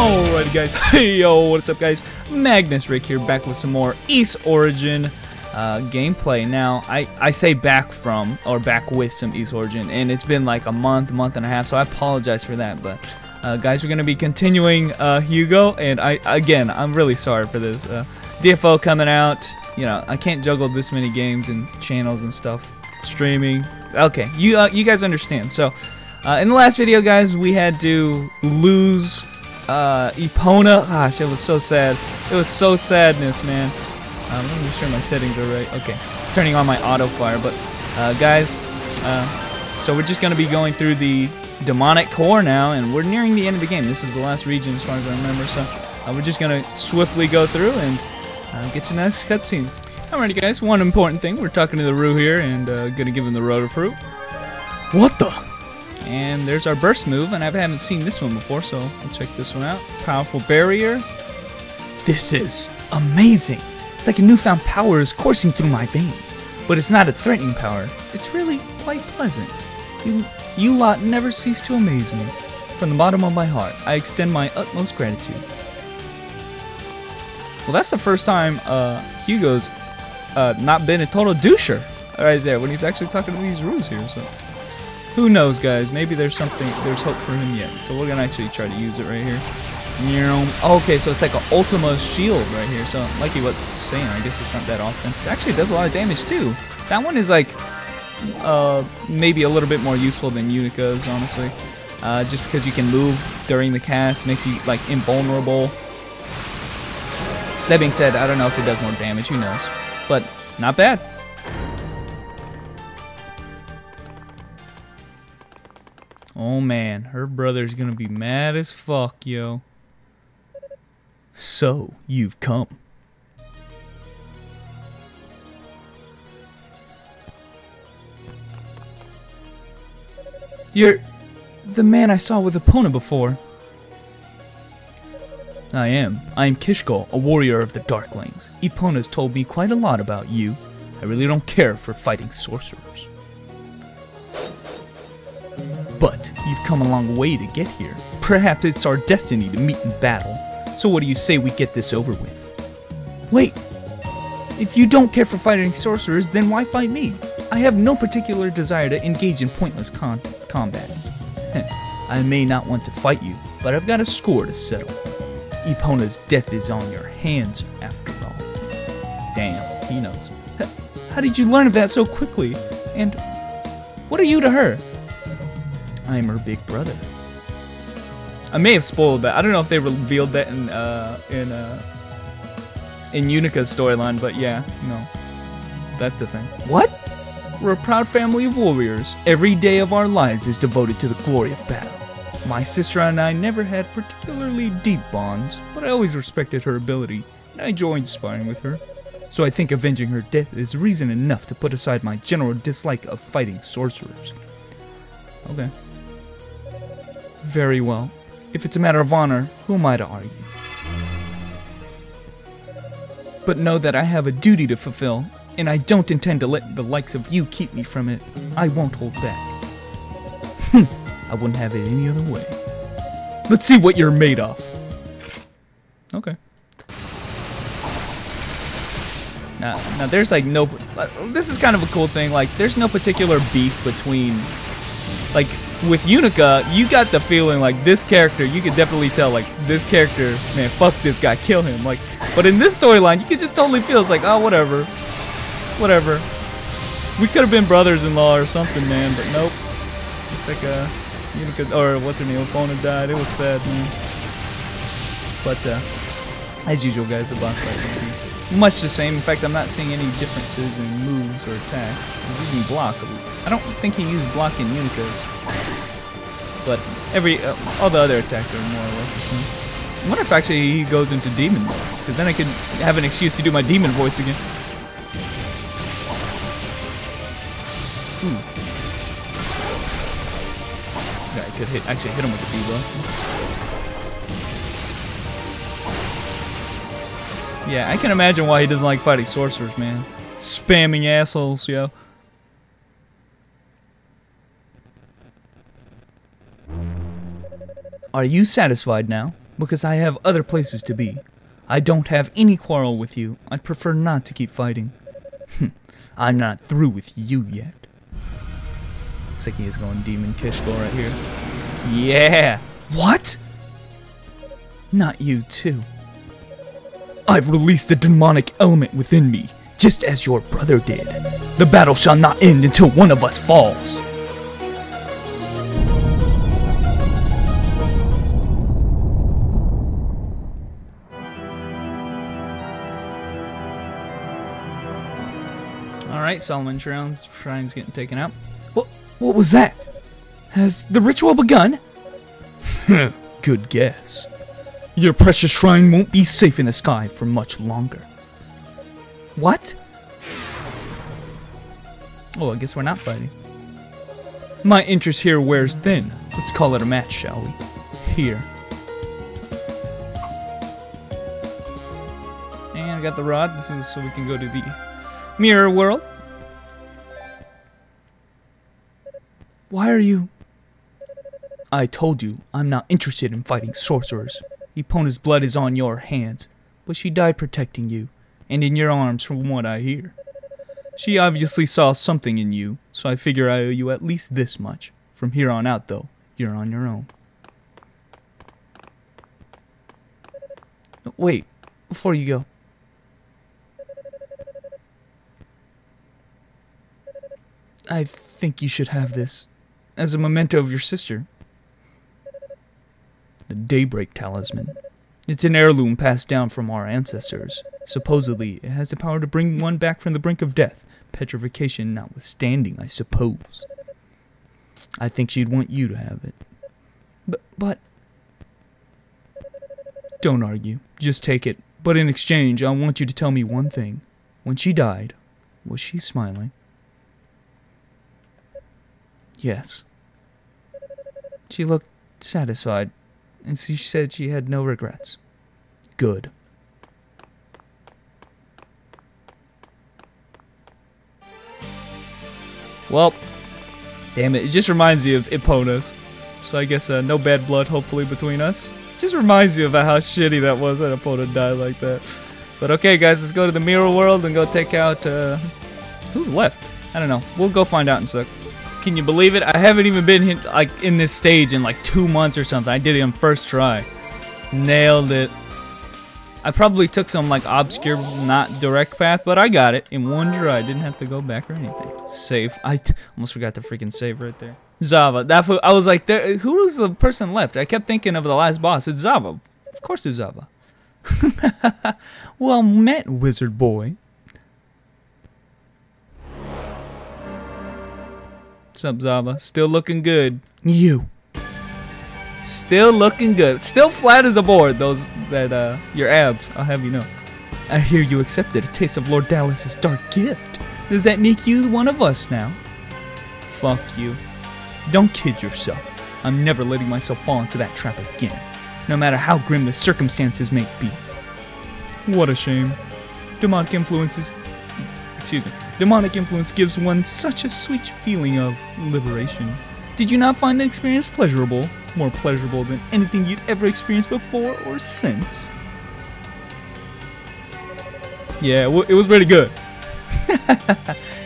Alrighty guys, hey yo, what's up guys? Magnus Rick here, back with some more YSORIGIN gameplay. Now, I say back from, or back with some YSORIGIN, and it's been like a month and a half, so I apologize for that, but guys, we're going to be continuing Hugo, and I'm really sorry for this. DFO coming out, you know, I can't juggle this many games and channels and stuff, streaming. Okay, you guys understand. So, in the last video, guys, we had to lose Epona. Gosh, it was so sad. It was so sadness, man. Let me make sure my settings are right. Okay, turning on my auto fire. But guys, so we're just gonna be going through the demonic core now, and we're nearing the end of the game. This is the last region, as far as I remember. So we're just gonna swiftly go through and get to the next cutscenes. Alrighty, guys. One important thing: we're talking to the Roo here, and gonna give him the rotor fruit. What the? And there's our burst move, and I haven't seen this one before, so we'll check this one out. Powerful barrier. This is amazing. It's like a newfound power is coursing through my veins. But it's not a threatening power. It's really quite pleasant. You lot never cease to amaze me. From the bottom of my heart, I extend my utmost gratitude. Well, that's the first time Hugo's not been a total doucher right there when he's actually talking to these Roos here, so... Who knows, guys? Maybe there's hope for him yet. So we're gonna actually try to use it right here. Okay, so it's like an Ultima shield right here. So, like he was saying, I guess it's not that offensive. Actually, it does a lot of damage too. That one is like, maybe a little bit more useful than Unica's, honestly. Just because you can move during the cast, makes you like invulnerable. That being said, I don't know if it does more damage. Who knows? But not bad. Oh man, her brother's gonna be mad as fuck, yo. So, you've come. You're the man I saw with Epona before. I am Kishko, a warrior of the Darklings. Epona's told me quite a lot about you. I really don't care for fighting sorcerers. But you've come a long way to get here. Perhaps it's our destiny to meet in battle. So what do you say we get this over with? Wait! If you don't care for fighting sorcerers, then why fight me? I have no particular desire to engage in pointless combat. I may not want to fight you, but I've got a score to settle. Epona's death is on your hands, after all. Damn, he knows. How did you learn of that so quickly? And what are you to her? I'm her big brother. I may have spoiled that. I don't know if they revealed that in Unica's storyline, but yeah, no, that's the thing. What? We're a proud family of warriors. Every day of our lives is devoted to the glory of battle. My sister and I never had particularly deep bonds, but I always respected her ability, and I enjoyed sparring with her. So I think avenging her death is reason enough to put aside my general dislike of fighting sorcerers. Okay. Very well. If it's a matter of honor, who am I to argue? But know that I have a duty to fulfill, and I don't intend to let the likes of you keep me from it. I won't hold back. I wouldn't have it any other way. Let's see what you're made of. Okay. Now there's like no... this is kind of a cool thing. Like, there's no particular beef between... Like, with Unica, you got the feeling like this character, you could definitely tell, like, this character, man, fuck this guy, kill him. Like, but in this storyline, you could just totally feel it's like, oh, whatever. Whatever. We could have been brothers-in-law or something, man, but nope. It's like, Unica, or what's her name, Epona died. It was sad, man. But, as usual, guys, the boss fight will be much the same. In fact, I'm not seeing any differences in moves or attacks. He's using block. I don't think he used block in Unica's. But all the other attacks are more or less the same. I wonder if actually he goes into demon mode, because then I could have an excuse to do my demon voice again. Yeah, I could actually hit him with the debuff. Yeah, I can imagine why he doesn't like fighting sorcerers, man. Spamming assholes, yo. Are you satisfied now? because I have other places to be. I don't have any quarrel with you. I'd prefer not to keep fighting. I'm not through with you yet. Looks like he is going Demon Kishko right here. Yeah! What? Not you, too. I've released the demonic element within me, just as your brother did. The battle shall not end until one of us falls. Alright, Solomon Shrine's getting taken out. What was that? Has the ritual begun? Good guess. Your precious shrine won't be safe in the sky for much longer. What? Oh, I guess we're not fighting. My interest here wears thin. Let's call it a match, shall we? Here. And I got the rod. This is so we can go to the mirror world. Why are you... I told you, I'm not interested in fighting sorcerers. Epona's blood is on your hands, but she died protecting you, and in your arms from what I hear. She obviously saw something in you, so I figure I owe you at least this much. From here on out, though, you're on your own. Wait, before you go. I think you should have this, as a memento of your sister. The Daybreak Talisman. It's an heirloom passed down from our ancestors. Supposedly, it has the power to bring one back from the brink of death, petrification notwithstanding, I suppose. I think she'd want you to have it. But... Don't argue. Just take it. But in exchange, I want you to tell me one thing. When she died, was she smiling? Yes. She looked satisfied, and she said she had no regrets. Good. Well, damn it, it just reminds you of Epona's. So I guess no bad blood, hopefully, between us. Just reminds you about how shitty that was that Epona died like that. But okay, guys, let's go to the mirror world and go take out, who's left? I don't know. We'll go find out in a sec. Can you believe it? I haven't even been like in this stage in like 2 months or something. I did it on first try. Nailed it. I probably took some like obscure, not direct path, but I got it in one try. I didn't have to go back or anything. Save. I almost forgot to freaking save right there. Zava. I was like, who was the person left? I kept thinking of the last boss. It's Zava. Of course it's Zava. Well met, wizard boy. What's up, Zava? Still looking good. You. Still looking good. Still flat as a board. Your abs, I'll have you know. I hear you accepted a taste of Lord Dallas's dark gift. Does that make you one of us now? Fuck you. Don't kid yourself. I'm never letting myself fall into that trap again, no matter how grim the circumstances may be. What a shame. Demonic influence gives one such a sweet feeling of liberation. Did you not find the experience pleasurable? More pleasurable than anything you'd ever experienced before or since? Yeah, it was pretty good.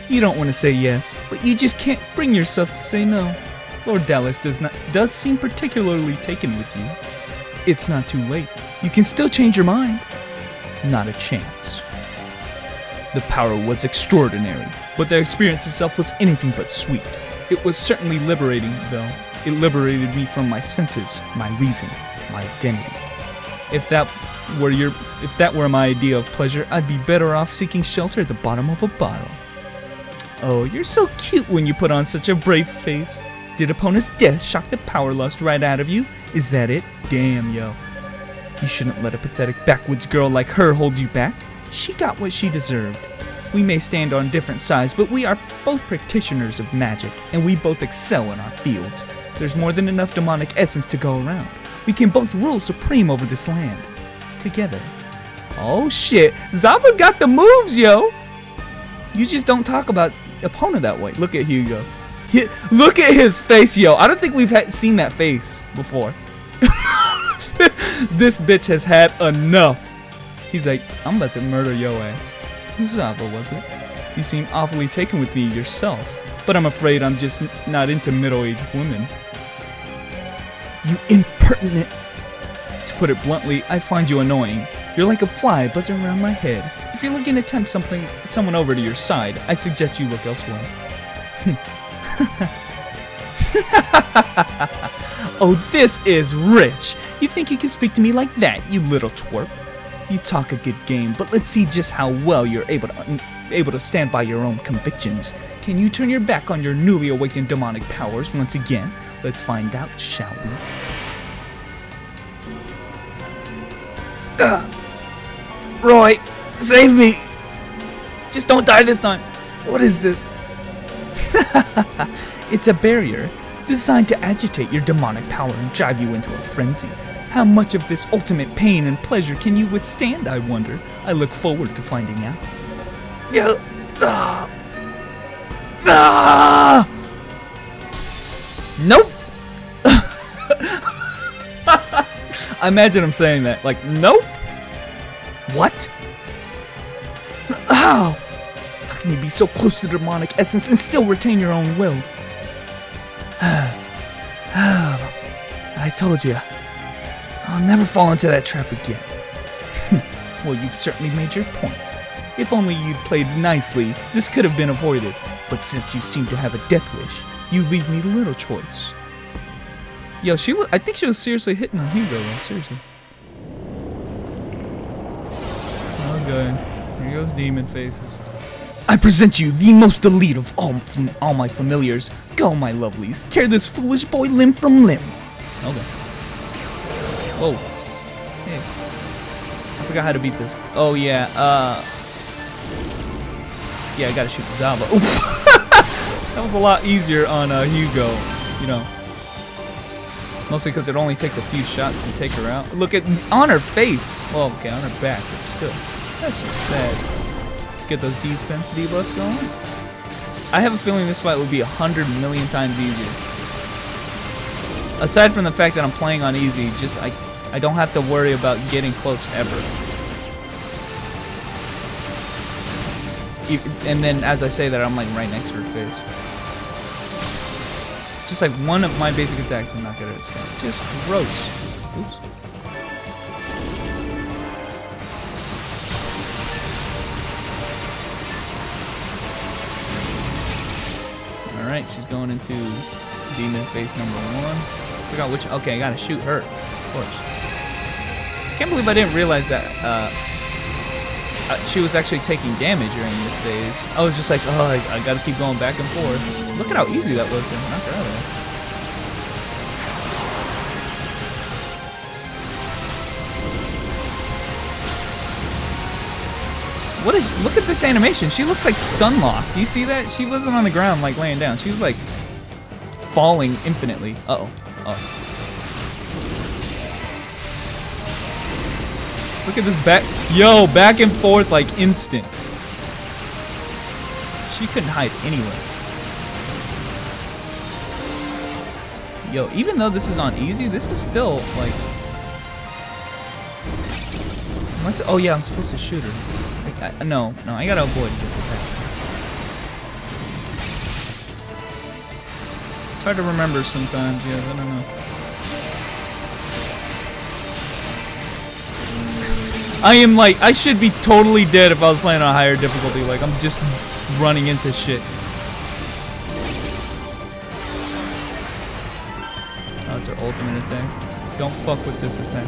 You don't want to say yes, but you just can't bring yourself to say no. Lord Dallas does seem particularly taken with you. It's not too late. You can still change your mind. Not a chance. The power was extraordinary, but the experience itself was anything but sweet. It was certainly liberating, though. It liberated me from my senses, my reason, my identity. If that were my idea of pleasure, I'd be better off seeking shelter at the bottom of a bottle. Oh, you're so cute when you put on such a brave face. Did Epona's death shock the power lust right out of you? Is that it? Damn, yo. You shouldn't let a pathetic backwoods girl like her hold you back. She got what she deserved. We may stand on different sides, but we are both practitioners of magic, and we both excel in our fields. There's more than enough demonic essence to go around. We can both rule supreme over this land. Together. Oh shit, Zava got the moves, yo! You just don't talk about Epona that way. Look at Hugo. Look at his face, yo. I don't think we've seen that face before. This bitch has had enough. He's like, I'm about to murder yo ass. Zava, was it? You seem awfully taken with me yourself, but I'm afraid I'm just not into middle-aged women. You impertinent. To put it bluntly, I find you annoying. You're like a fly buzzing around my head. If you're looking to tempt someone over to your side, I suggest you look elsewhere. Oh, this is rich. You think you can speak to me like that, you little twerp? You talk a good game, but let's see just how well you're able to stand by your own convictions. Can you turn your back on your newly awakened demonic powers once again? Let's find out, shall we? Roy, save me! Just don't die this time. What is this? It's a barrier designed to agitate your demonic power and drive you into a frenzy. How much of this ultimate pain and pleasure can you withstand, I wonder? I look forward to finding out. Nope! I imagine him saying that, like, nope? What? How? How can you be so close to the demonic essence and still retain your own will? I told you. I'll never fall into that trap again. Well, you've certainly made your point. If only you'd played nicely, this could have been avoided. But since you seem to have a death wish, you leave me little choice. Yo, I think she was seriously hitting on Hugo, though. Seriously. Oh, good. Here goes demon faces. I present you the most elite of all my familiars. Go, my lovelies. Tear this foolish boy limb from limb. Okay. Oh. Hey. I forgot how to beat this. Oh, yeah. Yeah, I gotta shoot Zava. That was a lot easier on Hugo, you know. Mostly because it only takes a few shots to take her out. Look at on her face. Well, okay, on her back, but still. That's just sad. Let's get those defense debuffs going. I have a feeling this fight will be 100 million times easier. Aside from the fact that I'm playing on easy, just I don't have to worry about getting close ever. And then as I say that, I'm like right next to her face. Just like one of my basic attacks and not good at it. Just gross. Oops. Alright, she's going into demon face number 1. Forgot which. Okay, I gotta shoot her. Of course. Can't believe I didn't realize that she was actually taking damage during this phase. I was just like, oh, I gotta keep going back and forth. Look at how easy that was to knock her out of there. Look at this animation. She looks like stun lock. Do you see that? She wasn't on the ground like laying down. She was like falling infinitely. Uh-oh. Look at this back. Yo, back and forth like instant. She couldn't hide anywhere. Yo, even though this is on easy, this is still like. Oh yeah, I'm supposed to shoot her. No, I gotta avoid this attack. It's hard to remember sometimes. Yeah, I don't know. I am like, I should be totally dead if I was playing on a higher difficulty. Like, I'm just running into shit. Oh, it's her ultimate attack. Don't fuck with this attack.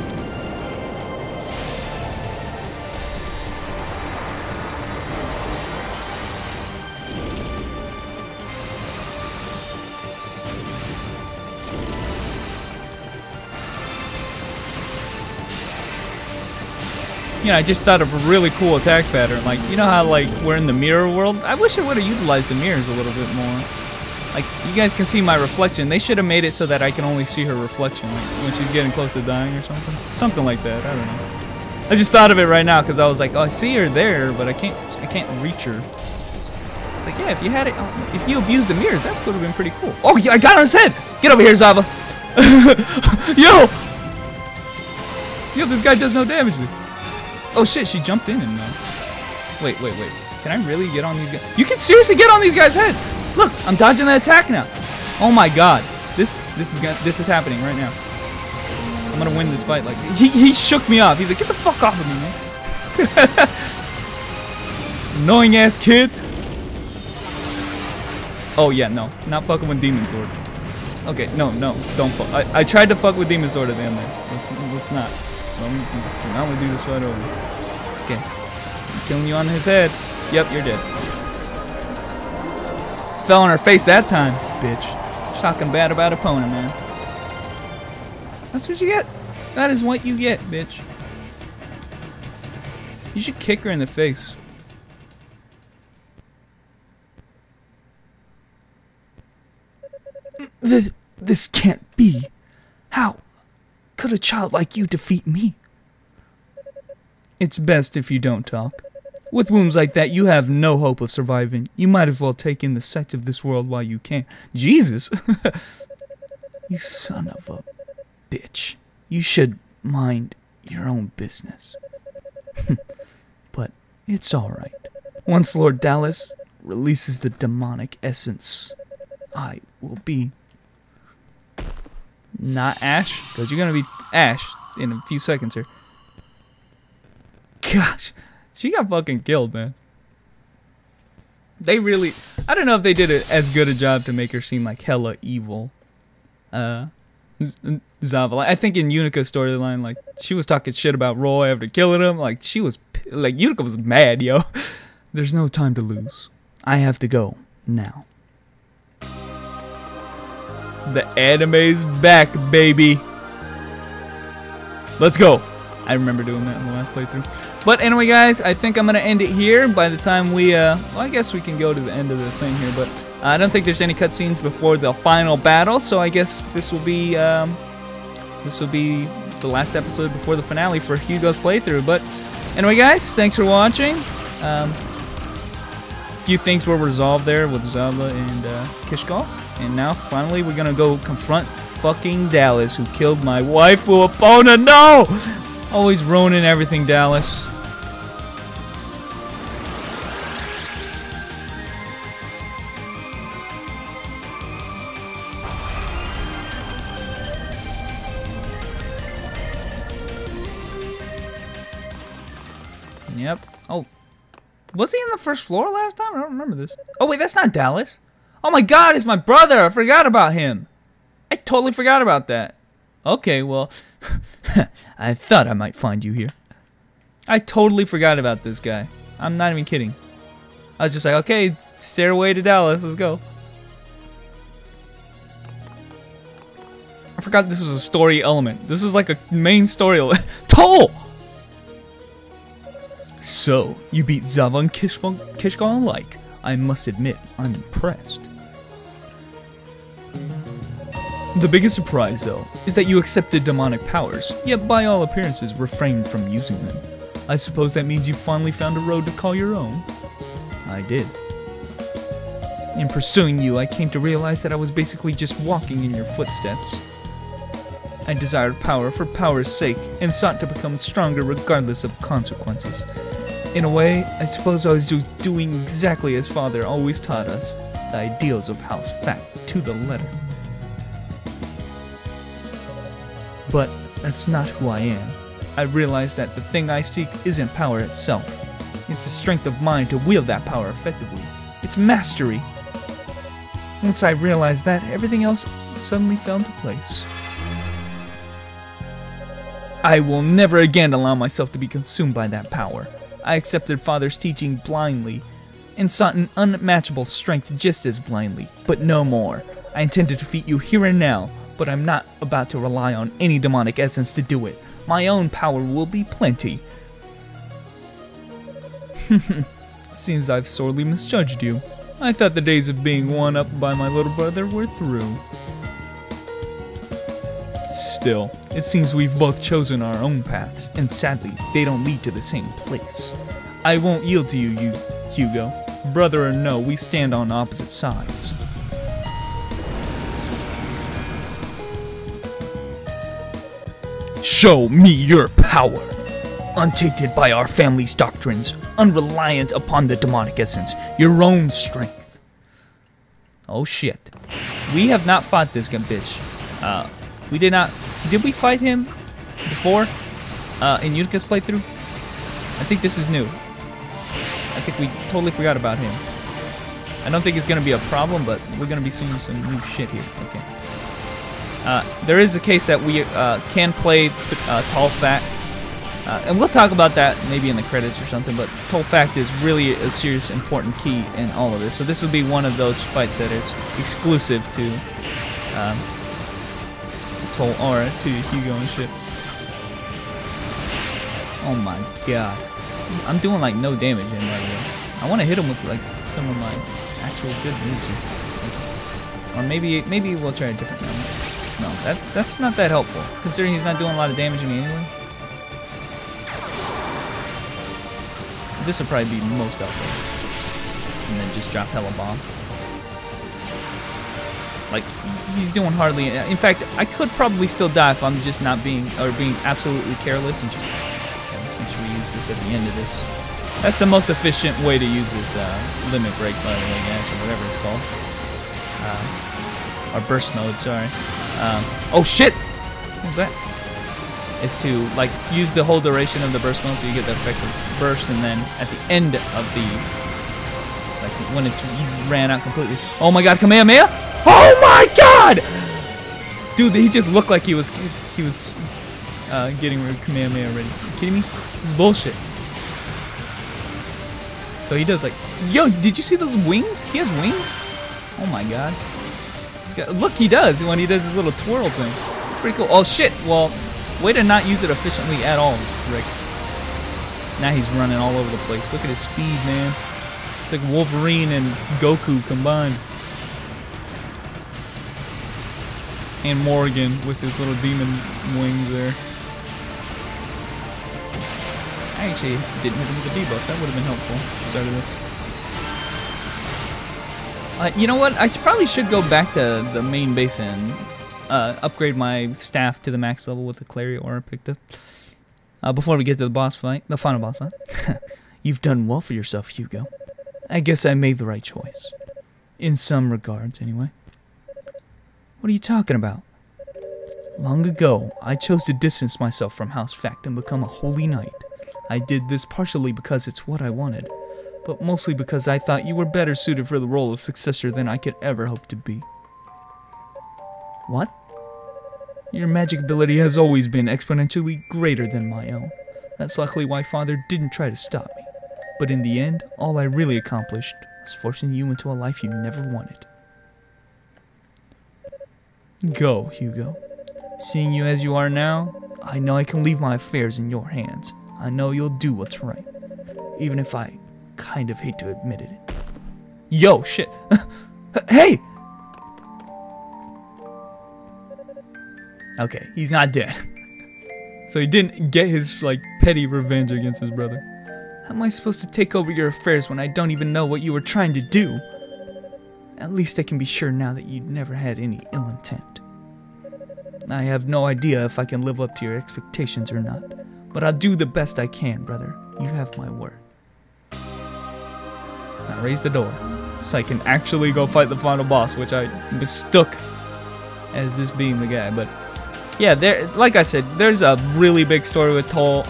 You know, I just thought of a really cool attack pattern. Like, you know how, like, we're in the mirror world? I wish I would have utilized the mirrors a little bit more. Like, you guys can see my reflection. They should have made it so that I can only see her reflection, like, when she's getting close to dying or something. Something like that. I don't know. I just thought of it right now because I was like, oh, I see her there, but I can't reach her. It's like, yeah, if you had it, if you abused the mirrors, that would have been pretty cool. Oh, yeah, I got on his head! Get over here, Zava! Yo! Yo, this guy does no damage to me. Oh shit, she jumped in and wait. Can I really get on these guys? You can seriously get on these guys' head. Look, I'm dodging the attack now. Oh my god. This is happening right now. I'm gonna win this fight. Like he shook me off. He's like, get the fuck off of me, man. Annoying ass kid. Oh yeah, no, not fucking with Demon Sword. Okay, no, don't fuck. I tried to fuck with Demon Sword at the end there. Let's not. I'm gonna do this fight over. Okay, I'm killing you on his head. Yep, you're dead. Fell on her face that time, bitch. Talking bad about opponent, man. That's what you get. That is what you get, bitch. You should kick her in the face. This can't be. How could a child like you defeat me? It's best if you don't talk. With wounds like that, you have no hope of surviving. You might as well take in the sights of this world while you can. Jesus! You son of a bitch. You should mind your own business. But it's alright. Once Lord Dallas releases the demonic essence, I will be... Not Ash, because you're going to be Ash in a few seconds here. Gosh, she got fucking killed, man. They really... I don't know if they did as good a job to make her seem like hella evil. Zava. I think in Unica's storyline, like, she was talking shit about Roy after killing him. Like, she was... Like, Unica was mad, yo. There's no time to lose. I have to go now. The anime's back, baby. Let's go. I remember doing that in the last playthrough. But anyway, guys, I think I'm going to end it here by the time we, well, I guess we can go to the end of the thing here, but I don't think there's any cutscenes before the final battle, so I guess this will be the last episode before the finale for Hugo's playthrough. But anyway, guys, thanks for watching. A few things were resolved there with Zava and Kishkal. And now, finally, we're gonna go confront fucking Dallas, who killed my waifu opponent. No! Always ruining everything, Dallas. Yep. Oh. Was he in the first floor last time? I don't remember this. Oh, wait, that's not Dallas. Oh my god, it's my brother! I forgot about him! I totally forgot about that. Okay, well, I thought I might find you here. I totally forgot about this guy. I'm not even kidding. I was just like, okay, stairway to Dallas, let's go. I forgot this was a story element. This was like a main story element. Toal! So, you beat Zava and Kishkal alike. I must admit, I'm impressed. The biggest surprise, though, is that you accepted demonic powers, yet by all appearances refrained from using them. I suppose that means you finally found a road to call your own? I did. In pursuing you, I came to realize that I was basically just walking in your footsteps. I desired power for power's sake, and sought to become stronger regardless of consequences. In a way, I suppose I was doing exactly as Father always taught us, the ideals of House Fact to the letter. But that's not who I am. I realize that the thing I seek isn't power itself. It's the strength of mind to wield that power effectively. It's mastery. Once I realized that, everything else suddenly fell into place. I will never again allow myself to be consumed by that power. I accepted Father's teaching blindly, and sought an unmatchable strength just as blindly, but no more. I intend to defeat you here and now, but I'm not about to rely on any demonic essence to do it. My own power will be plenty. Seems I've sorely misjudged you. I thought the days of being one up by my little brother were through. Still, it seems we've both chosen our own paths, and sadly, they don't lead to the same place. I won't yield to you, Hugo. Brother or no, we stand on opposite sides. Show me your power. Untainted by our family's doctrines, unreliant upon the demonic essence, your own strength. Oh shit. We have not fought this gun bitch. We did not. Did we fight him before in Yutika's playthrough? I think this is new. I think we totally forgot about him. I don't think it's going to be a problem, but we're going to be seeing some new shit here. Okay. There is a case that we can play Toal Fact. And we'll talk about that maybe in the credits or something, but Toal Fact is really a serious, important key in all of this. So this will be one of those fights that is exclusive to Toal, or to Hugo and shit. Oh my god. I'm doing like no damage in, by the way. I want to hit him with like some of my actual good moves here. Or maybe we'll try a different one. No, that's not that helpful, considering he's not doing a lot of damage to me anyway. This will probably be most helpful. And then just drop hella bombs. Like, he's doing hardly... In fact, I could probably still die if I'm just not being absolutely careless and just... Yeah, let's make sure we use this at the end of this. That's the most efficient way to use this limit break, by the way, guys, or whatever it's called. Or burst mode, sorry. Oh shit! What was that? Is to like use the whole duration of the burst mode so you get the effective burst, and then at the end of the like when it's ran out completely. Oh my god, Kamehameha! Oh my god! Dude, he just looked like he was getting rid of Kamehameha already. Are you kidding me? This is bullshit. So he does like, yo, did you see those wings? He has wings? Oh my god. Look, he does when he does his little twirl thing. It's pretty cool. Oh shit! Well, way to not use it efficiently at all, Rick. Now he's running all over the place. Look at his speed, man. It's like Wolverine and Goku combined. And Morgan with his little demon wings there. I actually didn't hit him with the debuff. That would have been helpful at the start of this. You know what? I probably should go back to the main base and upgrade my staff to the max level with the Clary Aura picked up. Before we get to the boss fight, the final boss fight. You've done well for yourself, Hugo. I guess I made the right choice. In some regards, anyway. What are you talking about? Long ago, I chose to distance myself from House Fact and become a holy knight. I did this partially because it's what I wanted, but mostly because I thought you were better suited for the role of successor than I could ever hope to be. What? Your magic ability has always been exponentially greater than my own. That's luckily why Father didn't try to stop me. But in the end, all I really accomplished was forcing you into a life you never wanted. Go, Hugo. Seeing you as you are now, I know I can leave my affairs in your hands. I know you'll do what's right. Even if I kind of hate to admit it. Yo, shit. Hey! Okay, he's not dead. So he didn't get his, like, petty revenge against his brother. How am I supposed to take over your affairs when I don't even know what you were trying to do? At least I can be sure now that you never had any ill intent. I have no idea if I can live up to your expectations or not, but I'll do the best I can, brother. You have my word. Now raise the door, so I can actually go fight the final boss, which I mistook as this being the guy. But yeah, there, like I said, there's a really big story with Toal,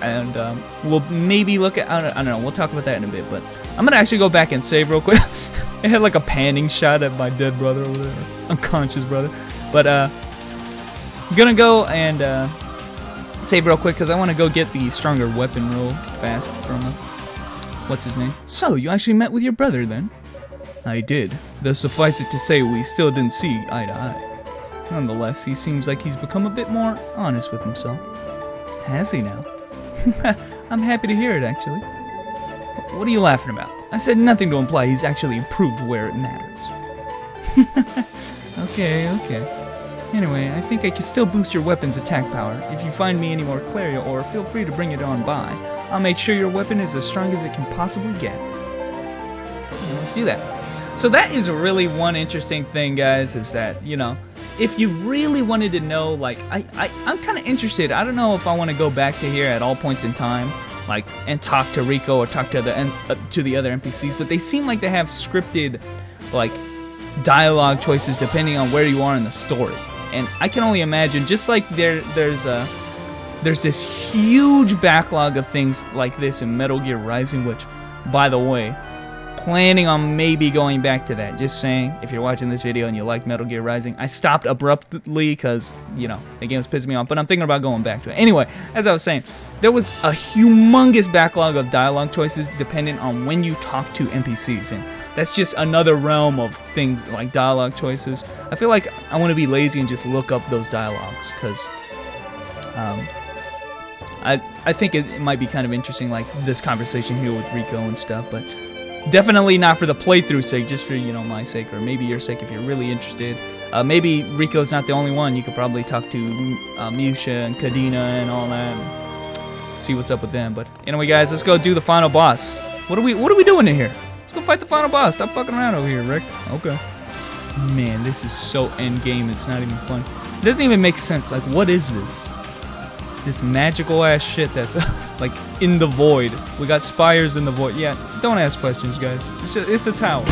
and we'll maybe look at, I don't know, we'll talk about that in a bit, but I'm gonna actually go back and save real quick. It had like a panning shot at my dead brother over there, unconscious brother. But I'm gonna go and save real quick because I want to go get the stronger weapon real fast from what's his name. So you actually met with your brother then? I did, though suffice it to say we still didn't see eye to eye. Nonetheless, he seems like he's become a bit more honest with himself. Has he now? I'm happy to hear it, actually. What are you laughing about? I said nothing to imply he's actually improved where it matters. Okay. Anyway, I think I can still boost your weapon's attack power. If you find me any more Claria ore, feel free to bring it on by. I'll make sure your weapon is as strong as it can possibly get. Let's do that. So that is really one interesting thing, guys, is that, you know, if you really wanted to know, like, I'm kind of interested. I don't know if I want to go back to here at all points in time, like, and talk to Rico or talk to the other NPCs, but they seem like they have scripted, like, dialogue choices depending on where you are in the story. And I can only imagine, just like there's this huge backlog of things like this in Metal Gear Rising, which, by the way, planning on maybe going back to that. Just saying, if you're watching this video and you like Metal Gear Rising, I stopped abruptly because, you know, the game was pissing me off, but I'm thinking about going back to it. Anyway, as I was saying, there was a humongous backlog of dialogue choices dependent on when you talk to NPCs, and that's just another realm of things like dialogue choices. I feel like I want to be lazy and just look up those dialogues, because I think it might be kind of interesting, like this conversation here with Rico and stuff, but definitely not for the playthrough sake, just for, you know, my sake, or maybe your sake if you're really interested. Maybe Rico's not the only one. You could probably talk to Musha and Kadena and all that, and see what's up with them. But anyway, guys, let's go do the final boss. What are we doing in here? Let's go fight the final boss. Stop fucking around over here, Rick. Okay. Man, this is so endgame, it's not even fun. It doesn't even make sense. Like, what is this? This magical ass shit that's like in the void. We got spires in the void. Yeah, don't ask questions, guys. It's a tower.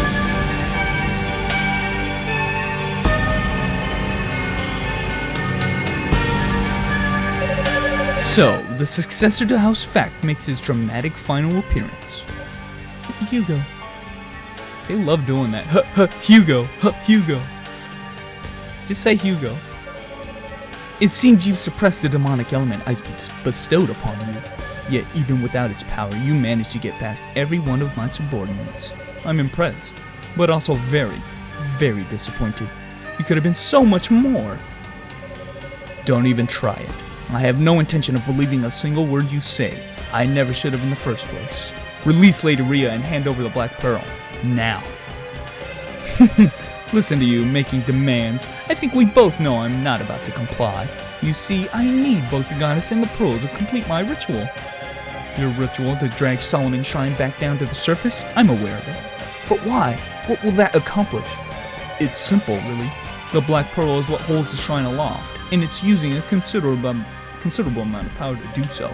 So, the successor to House Fact makes his dramatic final appearance. Hugo. They love doing that. Hugo. Hugo. Just say Hugo. It seems you've suppressed the demonic element I bestowed upon you. Yet, even without its power, you managed to get past every one of my subordinates. I'm impressed, but also very, very disappointed. You could have been so much more. Don't even try it. I have no intention of believing a single word you say. I never should have in the first place. Release Lady Rhea and hand over the Black Pearl. Now. Listen to you, making demands. I think we both know I'm not about to comply. You see, I need both the goddess and the pearl to complete my ritual. Your ritual to drag Solomon's shrine back down to the surface? I'm aware of it. But why? What will that accomplish? It's simple, really. The Black Pearl is what holds the shrine aloft, and it's using a considerable amount of power to do so.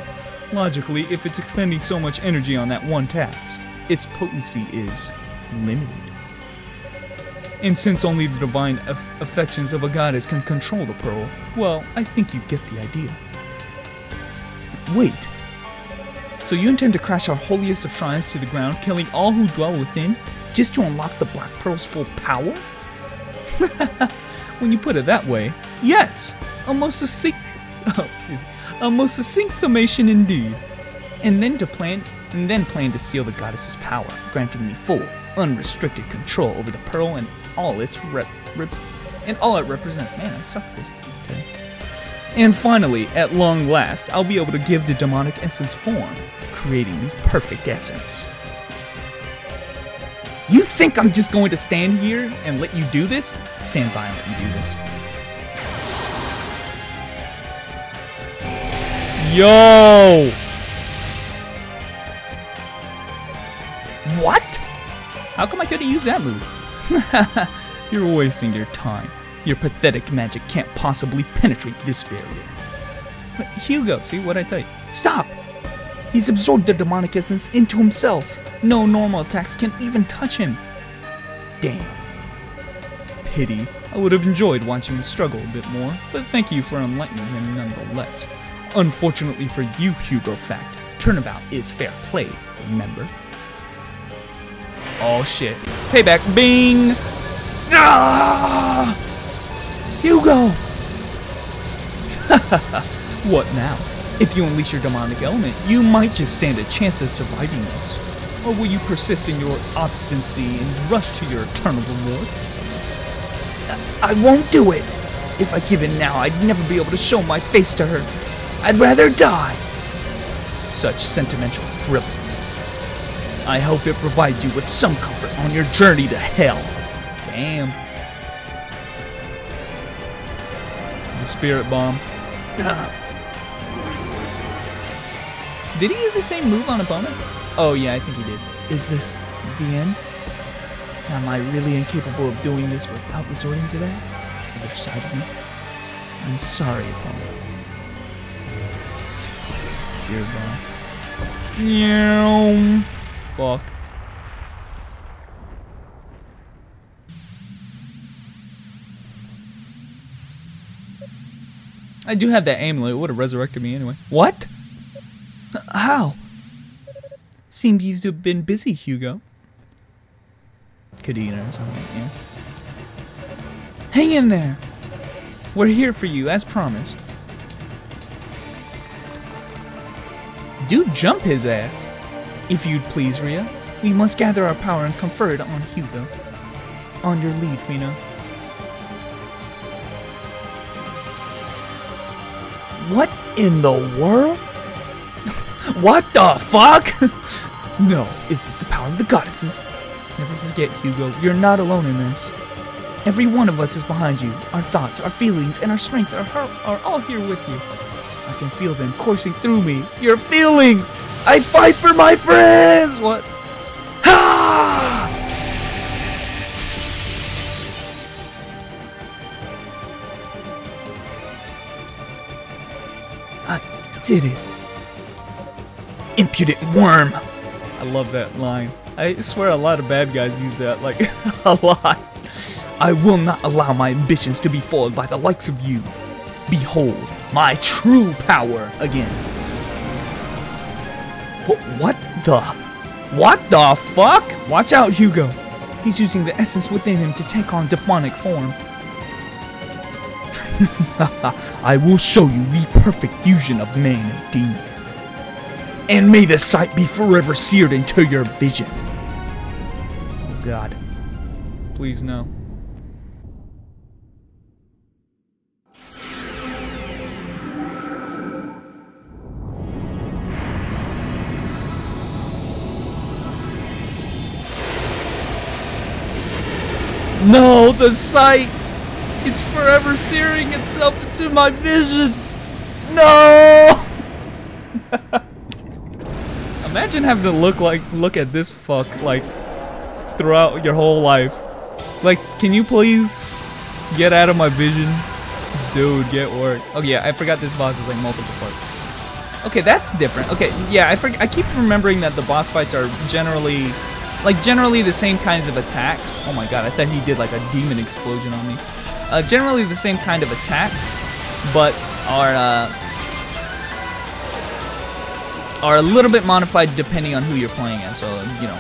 Logically, if it's expending so much energy on that one task, its potency is limited. And since only the divine affections of a goddess can control the pearl, well, I think you get the idea. Wait. So you intend to crash our holiest of shrines to the ground, killing all who dwell within, just to unlock the Black Pearl's full power? When you put it that way, yes. A most succinct summation indeed. And then plan to steal the goddess's power, granting me full, unrestricted control over the pearl and all it represents. Man, I suck at this today. And finally, at long last, I'll be able to give the demonic essence form, creating the perfect essence. You think I'm just going to stand here and let you do this? Stand by and let me do this. Yo! What? How come I couldn't use that move? You're wasting your time. Your pathetic magic can't possibly penetrate this barrier. But Hugo, see what I tell you? Stop! He's absorbed the demonic essence into himself. No normal attacks can even touch him. Damn. Pity. I would have enjoyed watching him struggle a bit more, but thank you for enlightening him nonetheless. Unfortunately for you, Hugo Fact, turnabout is fair play, remember? Oh shit. Payback. Bing! Ah! Hugo! What now? If you unleash your demonic element, you might just stand a chance of surviving this. Or will you persist in your obstinacy and rush to your eternal reward? I won't do it! If I give in now, I'd never be able to show my face to her. I'd rather die! Such sentimental thrilling. I hope it provides you with some comfort on your journey to hell. Damn. The spirit bomb. Did he use the same move on opponent? Oh yeah, I think he did. Is this the end? Am I really incapable of doing this without resorting to that? other side of me. I'm sorry, opponent. Spear ball. Meow. Fuck. I do have that amulet. It would have resurrected me anyway. What? How? Seems you've been busy, Hugo. Kadena or something, yeah. Hang in there. We're here for you, as promised. Do jump his ass. If you'd please, Rhea. We must gather our power and confer it on Hugo. On your lead, Fina. What in the world? What the fuck? No, is this the power of the goddesses? Never forget, Hugo, you're not alone in this. Every one of us is behind you. Our thoughts, our feelings, and our strength are all here with you. I can feel them coursing through me. Your feelings! I fight for my friends! What? Ha! I did it. Impudent worm! I love that line. I swear a lot of bad guys use that, like, a lot. I will not allow my ambitions to be foiled by the likes of you. Behold my true power again. What the fuck? Watch out, Hugo. He's using the essence within him to take on demonic form. I will show you the perfect fusion of man and demon. And may the sight be forever seared into your vision. Oh God. Please no. No, the sight! It's forever searing itself into my vision! No! Imagine having to look at this fuck, like, throughout your whole life. Like, can you please get out of my vision? Dude, get work. Oh yeah, I forgot this boss is like multiple parts. Okay, that's different. Okay, yeah, I keep remembering that the boss fights are generally the same kinds of attacks. Oh my god, I thought he did like a demon explosion on me. Generally the same kind of attacks, but are a little bit modified depending on who you're playing as. So, you know,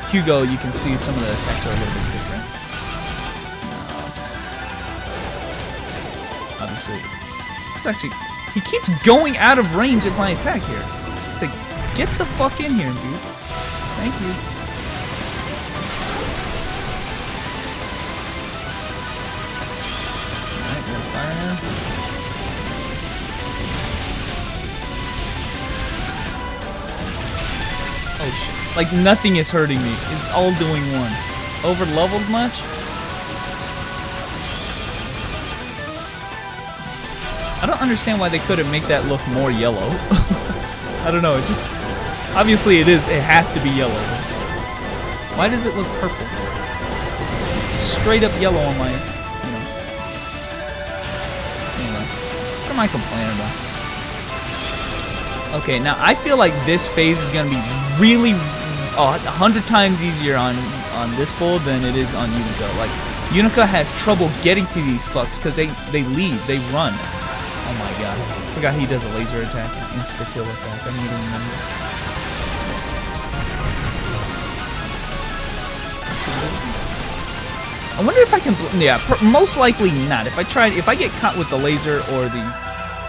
Hugo, you can see some of the attacks are a little bit different. Obviously, this is actually, he keeps going out of range of my attack here. It's like, get the fuck in here, dude. Thank you. Oh shit. Like nothing is hurting me. It's all doing one. Over leveled much? I don't understand why they couldn't make that look more yellow. I don't know, it just obviously it has to be yellow. Why does it look purple? Straight up yellow on my, you know. Anyway, what am I complaining about? Okay, now I feel like this phase is gonna be really 100 times easier on this build than it is on Unica. Like, Unica has trouble getting to these fucks because they leave, they run. Oh my god. I forgot he does a laser attack and insta-kill attack. I don't even remember. I wonder if I can... Yeah, most likely not. If I get caught with the laser or the...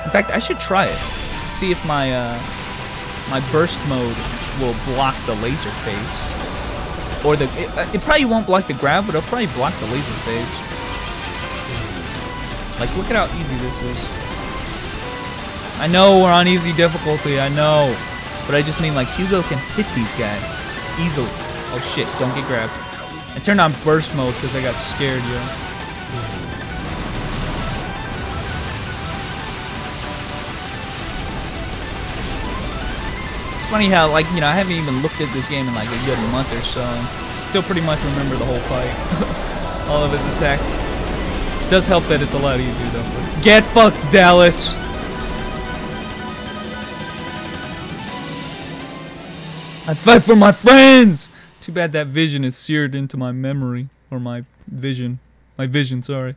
In fact, I should try it. See if my my burst mode will block the laser phase. Or it probably won't block the grab, but it'll probably block the laser phase. Like, look at how easy this is. I know we're on easy difficulty, I know. But I just mean, like, Hugo can hit these guys easily. Oh shit, don't get grabbed. I turned on burst mode because I got scared, yo. It's funny how, like, you know, I haven't even looked at this game in like a good month or so. Still pretty much remember the whole fight. All of his attacks. Does help that it's a lot easier though. Get fucked, Dallas! I fight for my friends! Too bad that vision is seared into my memory. Or my vision. My vision, sorry.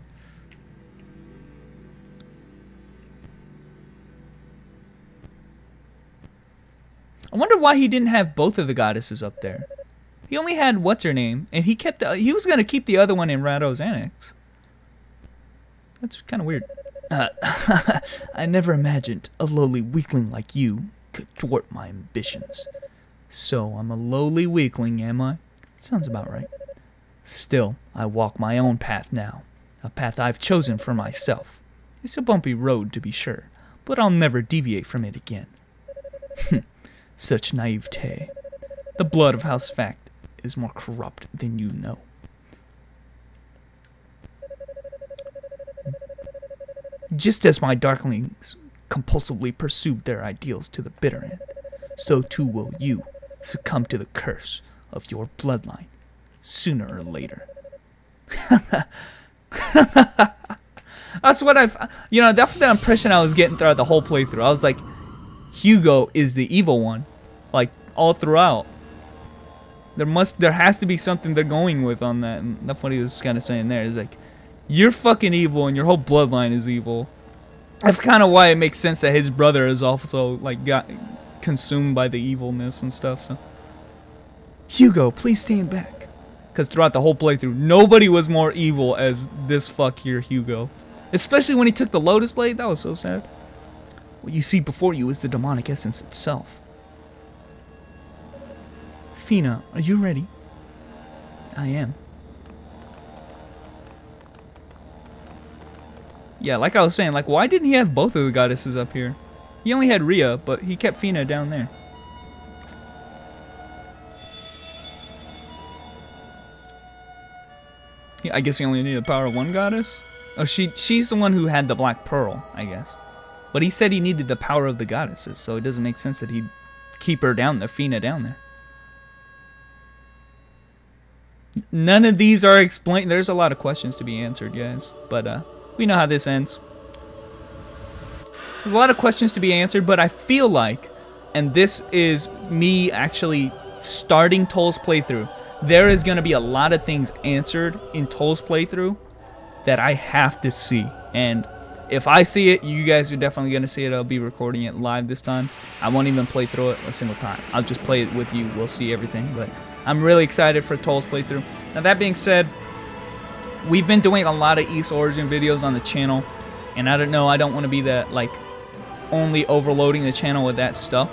I wonder why he didn't have both of the goddesses up there. He only had what's-her-name, and he kept. He was gonna keep the other one in Rado's annex. That's kind of weird. I never imagined a lowly weakling like you could thwart my ambitions. So I'm a lowly weakling, am I? Sounds about right. Still, I walk my own path now, a path I've chosen for myself. It's a bumpy road, to be sure, but I'll never deviate from it again. Such naivete. The blood of House Fact is more corrupt than you know. Just as my darklings compulsively pursued their ideals to the bitter end, so too will you succumb to the curse of your bloodline, sooner or later. That's what that's the impression I was getting throughout the whole playthrough. I was like, Hugo is the evil one, like all throughout. There has to be something they're going with on that, and that's what he was kind of saying there. Is like, you're fucking evil, and your whole bloodline is evil. That's kind of why it makes sense that his brother is also like got consumed by the evilness and stuff. So, Hugo, please stand back, because throughout the whole playthrough, nobody was more evil as this fuck here, Hugo. Especially when he took the Lotus Blade, that was so sad. What you see before you is the demonic essence itself. Fina, are you ready? I am. Yeah, like I was saying, like, why didn't he have both of the goddesses up here? He only had Rhea, but he kept Fina down there. Yeah, I guess he only needed the power of one goddess? Oh, she's the one who had the Black Pearl, I guess. But he said he needed the power of the goddesses, so it doesn't make sense that he'd keep her down there, Fina down there. None of these are explained. There's a lot of questions to be answered, guys. But we know how this ends. There's a lot of questions to be answered, but I feel like, and this is me actually starting Toal's playthrough, there is going to be a lot of things answered in Toal's playthrough that I have to see. And if I see it, you guys are definitely going to see it. I'll be recording it live this time. I won't even play through it a single time. I'll just play it with you. We'll see everything. But I'm really excited for Toal's playthrough. Now, that being said, we've been doing a lot of Ys Origin videos on the channel. And I don't know, I don't want to be that, like, only overloading the channel with that stuff.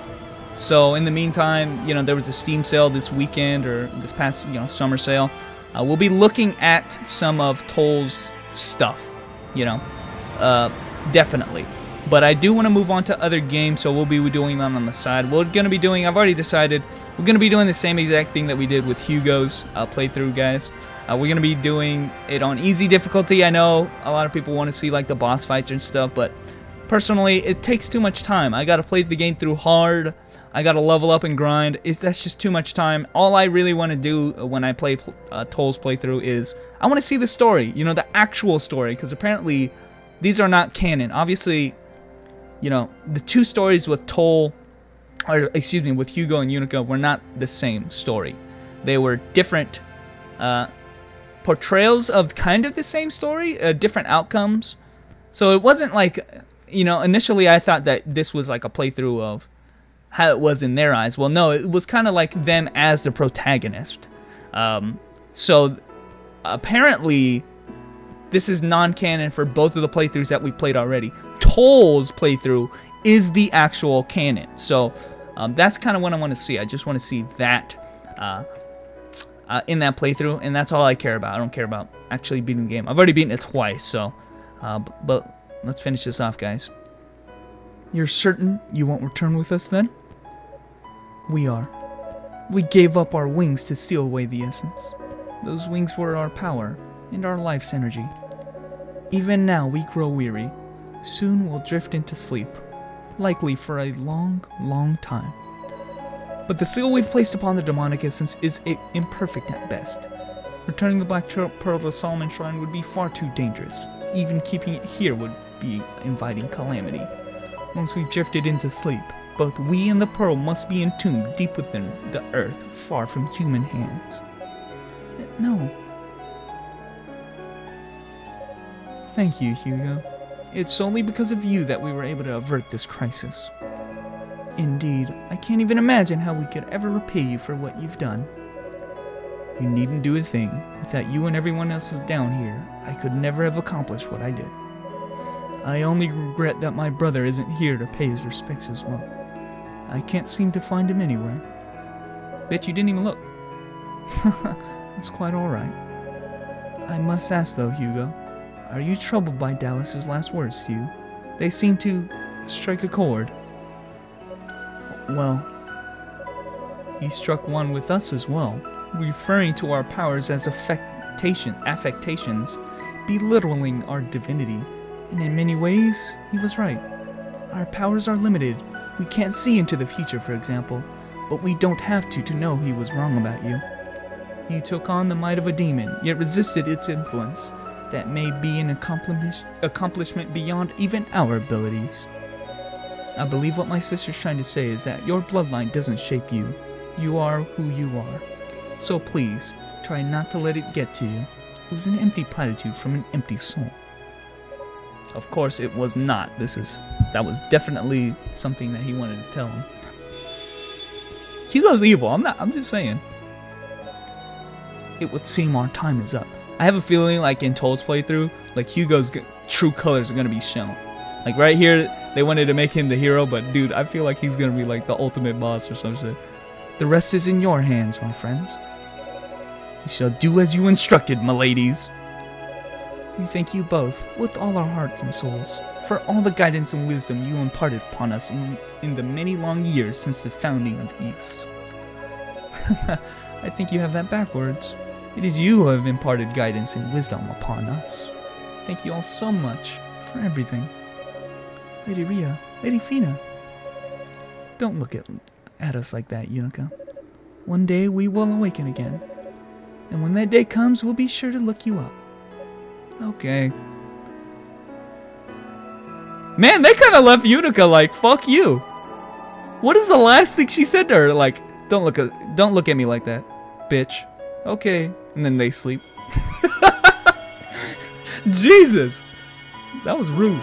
So in the meantime, you know, there was a Steam sale this weekend, or this past, you know, summer sale. We'll be looking at some of Toal's stuff, you know, definitely. But I do want to move on to other games, so we'll be doing them on the side. We're going to be doing, I've already decided, we're going to be doing the same exact thing that we did with Hugo's playthrough, guys. We're going to be doing it on easy difficulty. I know a lot of people want to see like the boss fights and stuff, but personally, it takes too much time. I got to play the game through hard. I got to level up and grind. That's just too much time. All I really want to do when I play Toal's playthrough is I want to see the story, you know, the actual story, because apparently these are not canon. Obviously, you know, the two stories with Toal, or excuse me, with Hugo and Unica were not the same story. They were different portrayals of kind of the same story, different outcomes. So it wasn't like, you know, initially I thought that this was like a playthrough of how it was in their eyes. Well, no, it was kind of like them as the protagonist. So apparently this is non-canon for both of the playthroughs that we played already. Toal's playthrough is the actual canon. So that's kind of what I want to see. I just want to see that in that playthrough, and that's all I care about. I don't care about actually beating the game. I've already beaten it twice, so but let's finish this off, guys. You're certain you won't return with us then? We are. We gave up our wings to steal away the essence. Those wings were our power and our life's energy. Even now we grow weary. Soon we'll drift into sleep, likely for a long, long time. But the seal we've placed upon the demonic essence is imperfect at best. Returning the Black Pearl to Solomon Shrine would be far too dangerous. Even keeping it here would be inviting calamity. Once we've drifted into sleep, both we and the pearl must be entombed deep within the earth, far from human hands. No. Thank you, Hugo. It's solely because of you that we were able to avert this crisis. Indeed, I can't even imagine how we could ever repay you for what you've done. You needn't do a thing. Without you and everyone else down here, I could never have accomplished what I did. I only regret that my brother isn't here to pay his respects as well. I can't seem to find him anywhere. Bet you didn't even look. That's quite alright. I must ask though, Hugo, are you troubled by Dallas's last words to you? They seem to strike a chord. Well, he struck one with us as well, referring to our powers as affectations, belittling our divinity. And in many ways, he was right. Our powers are limited. We can't see into the future, for example, but we don't have to know he was wrong about you. He took on the might of a demon, yet resisted its influence. That may be an accomplishment beyond even our abilities. I believe what my sister's trying to say is that your bloodline doesn't shape you. You are who you are. So please, try not to let it get to you. It was an empty platitude from an empty soul. Of course it was not. That was definitely something that he wanted to tell him. Hugo's evil, I'm just saying. It would seem our time is up. I have a feeling like in Toal's playthrough, like Hugo's true colors are gonna be shown. Like right here, they wanted to make him the hero, but dude, I feel like he's gonna be like the ultimate boss or some shit. The rest is in your hands, my friends. You shall do as you instructed, my ladies. We thank you both, with all our hearts and souls, for all the guidance and wisdom you imparted upon us in the many long years since the founding of East. I think you have that backwards. It is you who have imparted guidance and wisdom upon us. Thank you all so much for everything. Lady Rhea, Lady Fina. Don't look at us like that, Unica. One day we will awaken again. And when that day comes, we'll be sure to look you up. Okay. Man, they kind of left Unica like, fuck you. What is the last thing she said to her? Like, don't look at me like that, bitch. Okay. And then they sleep. Jesus. That was rude.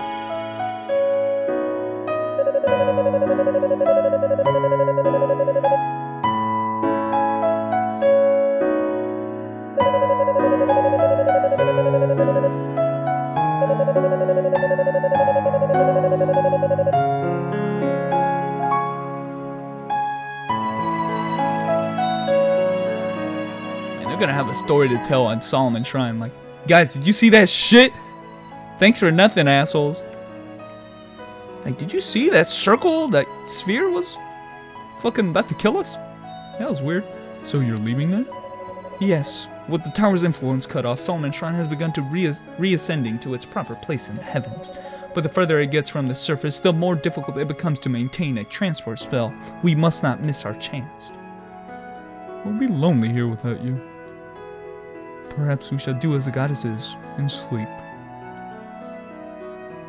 They're gonna have a story to tell on Solomon Shrine. Like, guys, did you see that shit? Thanks for nothing, assholes. Like, did you see that circle, that sphere was fucking about to kill us? That was weird. So you're leaving then? Yes. With the tower's influence cut off, Solomon Shrine has begun to reascending to its proper place in the heavens. But the further it gets from the surface, the more difficult it becomes to maintain a transport spell. We must not miss our chance. We'll be lonely here without you. Perhaps we shall do as the goddesses and sleep.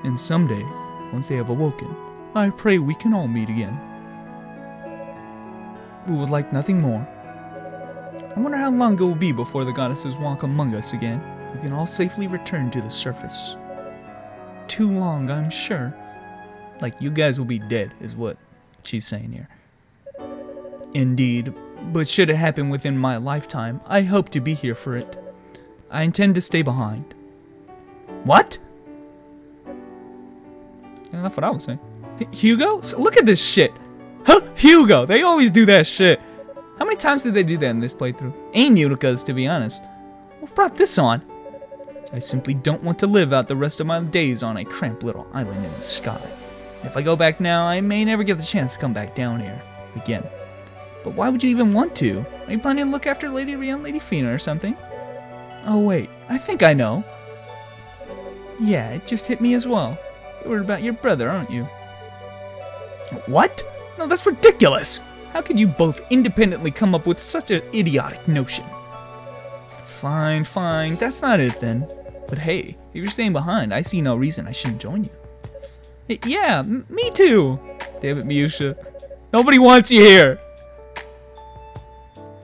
And someday, once they have awoken, I pray we can all meet again. We would like nothing more. I wonder how long it will be before the goddesses walk among us again. We can all safely return to the surface. Too long, I'm sure. Like, you guys will be dead, is what she's saying here. Indeed, but should it happen within my lifetime, I hope to be here for it. I intend to stay behind. What? Yeah, that's what I was saying. Hugo? So look at this shit. Huh? Hugo! They always do that shit. How many times did they do that in this playthrough? And Unica's, to be honest. What brought this on? I simply don't want to live out the rest of my days on a cramped little island in the sky. If I go back now, I may never get the chance to come back down here again. But why would you even want to? Are you planning to look after Lady Rhea and Lady Fina or something? Oh wait, I think I know. Yeah, it just hit me as well. You're worried about your brother, aren't you? What? No, that's ridiculous! How can you both independently come up with such an idiotic notion? Fine, fine, that's not it then. But hey, if you're staying behind, I see no reason I shouldn't join you. Yeah, me too. Damn it, Miusha. Nobody wants you here.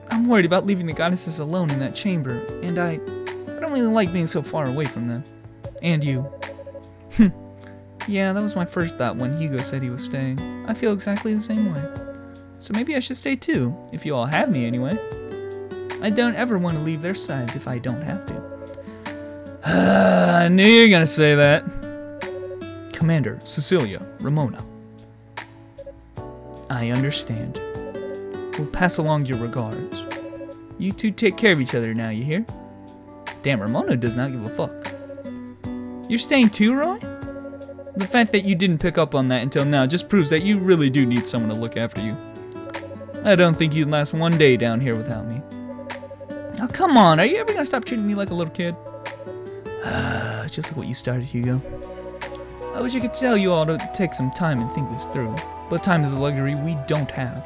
I'm worried about leaving the goddesses alone in that chamber, and I don't really like being so far away from them. And you. Yeah, that was my first thought when Hugo said he was staying. I feel exactly the same way. So maybe I should stay too, if you all have me anyway. I don't ever want to leave their sides if I don't have to. I knew you were gonna say that. Commander, Cecilia, Ramona. I understand. We'll pass along your regards. You two take care of each other now, you hear? Damn, Ramona does not give a fuck. You're staying too, Roy? The fact that you didn't pick up on that until now just proves that you really do need someone to look after you. I don't think you'd last one day down here without me. Oh, come on, are you ever gonna stop treating me like a little kid? Just like what you started, Hugo. I wish I could tell you all to take some time and think this through, but time is a luxury we don't have.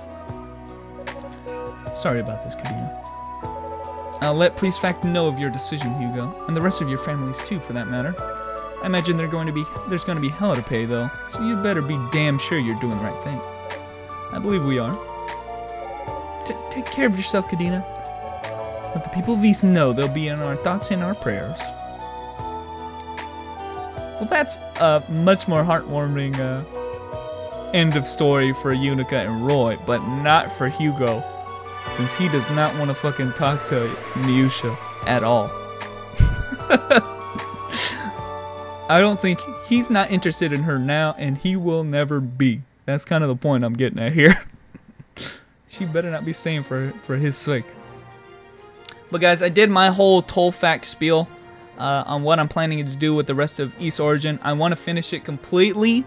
Sorry about this, Kadena. I'll let Toal Fact know of your decision, Hugo, and the rest of your families too, for that matter. I imagine there's going to be hell to pay, though, so you better be damn sure you're doing the right thing. I believe we are. Take care of yourself, Kadena. Let the people of East know they'll be in our thoughts and our prayers. Well, that's a much more heartwarming end of story for Unica and Roy, but not for Hugo, since he does not want to fucking talk to Miusha at all. I don't think he's not interested in her now, and he will never be. That's kind of the point I'm getting at here. She better not be staying for his sake. But guys, I did my whole Toal Fact spiel on what I'm planning to do with the rest of YSORIGIN. I want to finish it completely.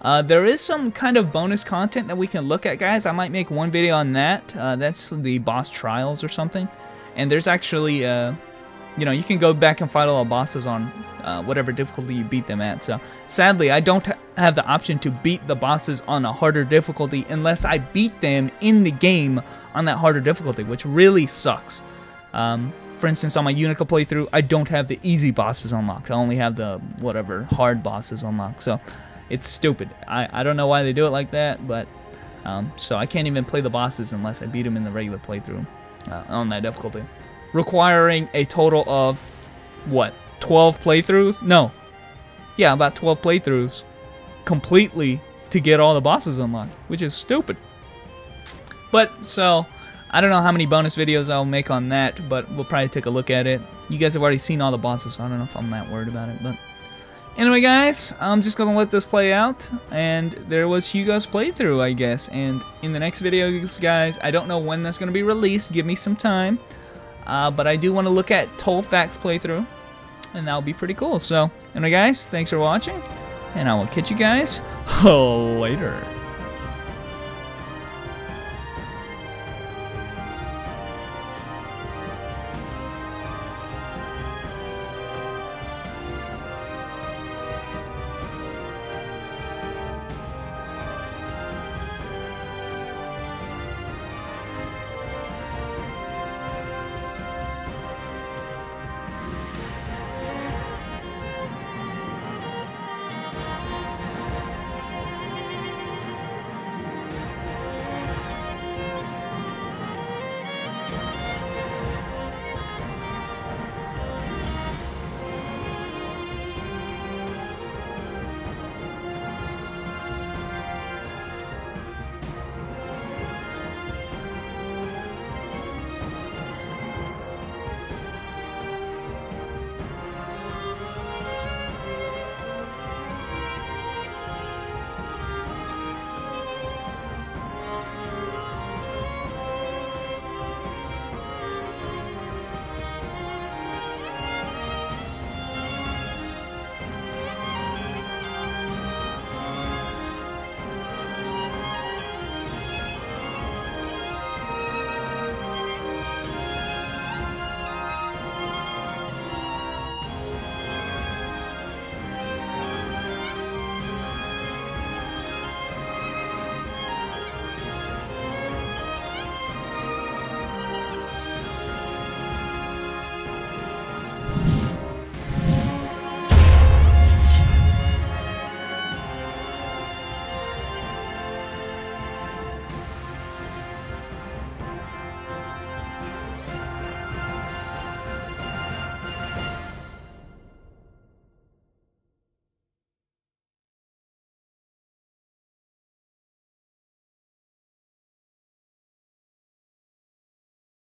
There is some kind of bonus content that we can look at, guys. I might make one video on that. That's the boss trials or something. And there's actually, you know, you can go back and fight all the bosses on whatever difficulty you beat them at. So sadly, I don't have the option to beat the bosses on a harder difficulty unless I beat them in the game on that harder difficulty, which really sucks. For instance, on my Unica playthrough, I don't have the easy bosses unlocked. I only have the whatever hard bosses unlocked. So it's stupid. I don't know why they do it like that, but so I can't even play the bosses unless I beat them in the regular playthrough on that difficulty, requiring a total of what, 12 playthroughs? No, yeah, about 12 playthroughs completely to get all the bosses unlocked, which is stupid. But so I don't know how many bonus videos I'll make on that, but we'll probably take a look at it. You guys have already seen all the bosses, so I don't know if I'm that worried about it, but anyway, guys, I'm just going to let this play out, and there was Hugo's playthrough, I guess, and in the next videos, guys, I don't know when that's going to be released, give me some time, but I do want to look at Toal Fact's playthrough, and that'll be pretty cool. So, anyway, guys, thanks for watching, and I will catch you guys later.